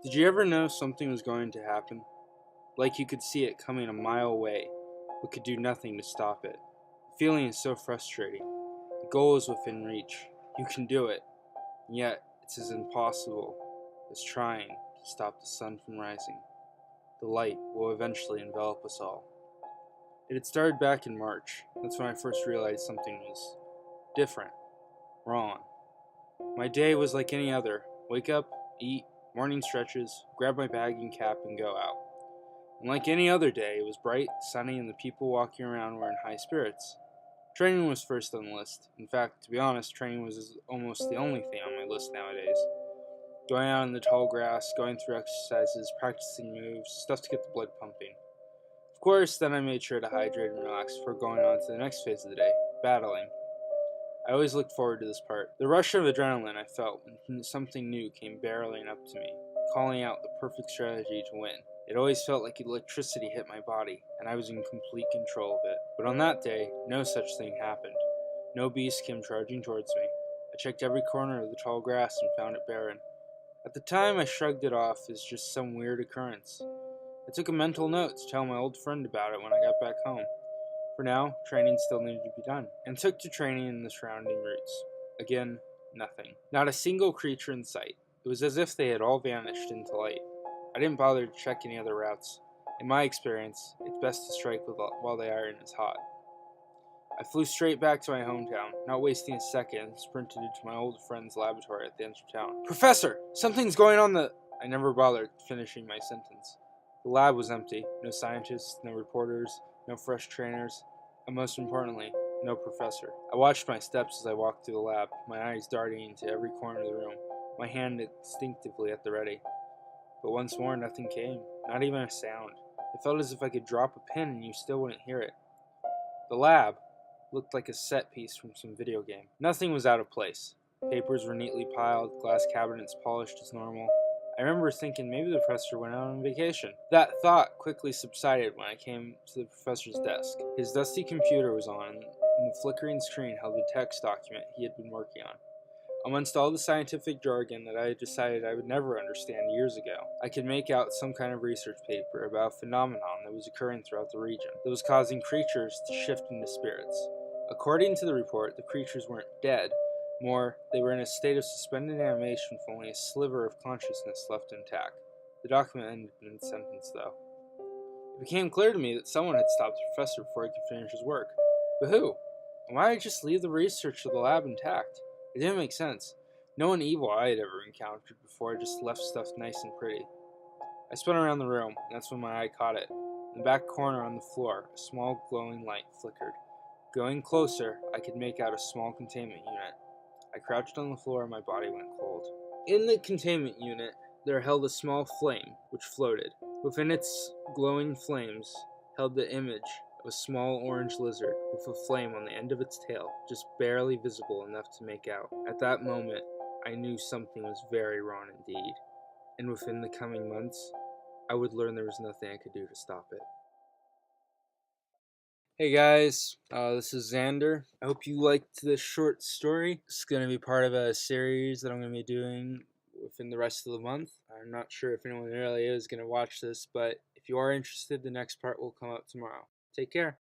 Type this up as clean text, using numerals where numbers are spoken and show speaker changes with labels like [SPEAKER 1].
[SPEAKER 1] Did you ever know something was going to happen? Like you could see it coming a mile away, but could do nothing to stop it. The feeling is so frustrating. The goal is within reach. You can do it, and yet it's as impossible as trying to stop the sun from rising. The light will eventually envelop us all. It had started back in March. That's when I first realized something was different, wrong. My day was like any other. Wake up, eat, morning stretches, grab my bag and cap, and go out. And like any other day, it was bright, sunny, and the people walking around were in high spirits. Training was first on the list. In fact, to be honest, training was almost the only thing on my list nowadays. Going out in the tall grass, going through exercises, practicing moves, stuff to get the blood pumping. Of course, then I made sure to hydrate and relax before going on to the next phase of the day, battling. I always looked forward to this part. The rush of adrenaline I felt when something new came barreling up to me, calling out the perfect strategy to win. It always felt like electricity hit my body, and I was in complete control of it. But on that day, no such thing happened. No beast came charging towards me. I checked every corner of the tall grass and found it barren. At the time, I shrugged it off as just some weird occurrence. I took a mental note to tell my old friend about it when I got back home. For now, training still needed to be done, and took to training in the surrounding routes. Again, nothing. Not a single creature in sight. It was as if they had all vanished into light. I didn't bother to check any other routes. In my experience, it's best to strike while the iron is hot. I flew straight back to my hometown, not wasting a second, and sprinted into my old friend's laboratory at the end of town. Professor, something's going on the... I never bothered finishing my sentence. The lab was empty. No scientists, no reporters, no fresh trainers, and most importantly, no professor. I watched my steps as I walked through the lab, my eyes darting into every corner of the room, my hand instinctively at the ready. But once more, nothing came, not even a sound. It felt as if I could drop a pin and you still wouldn't hear it. The lab looked like a set piece from some video game. Nothing was out of place. Papers were neatly piled, glass cabinets polished as normal. I remember thinking maybe the professor went out on vacation. That thought quickly subsided when I came to the professor's desk. His dusty computer was on, and the flickering screen held the text document he had been working on. Amongst all the scientific jargon that I had decided I would never understand years ago, I could make out some kind of research paper about a phenomenon that was occurring throughout the region, that was causing creatures to shift into spirits. According to the report, the creatures weren't dead. More, they were in a state of suspended animation with only a sliver of consciousness left intact. The document ended in a sentence, though. It became clear to me that someone had stopped the professor before he could finish his work. But who? And why did I just leave the research of the lab intact? It didn't make sense. No one evil I had ever encountered before just left stuff nice and pretty. I spun around the room, and that's when my eye caught it. In the back corner on the floor, a small glowing light flickered. Going closer, I could make out a small containment unit. I crouched on the floor and my body went cold. In the containment unit, there held a small flame, which floated. Within its glowing flames held the image of a small orange lizard with a flame on the end of its tail, just barely visible enough to make out. At that moment, I knew something was very wrong indeed, and within the coming months, I would learn there was nothing I could do to stop it. Hey guys, this is Xander. I hope you liked this short story. It's going to be part of a series that I'm going to be doing within the rest of the month. I'm not sure if anyone really is going to watch this, but if you are interested, the next part will come out tomorrow. Take care.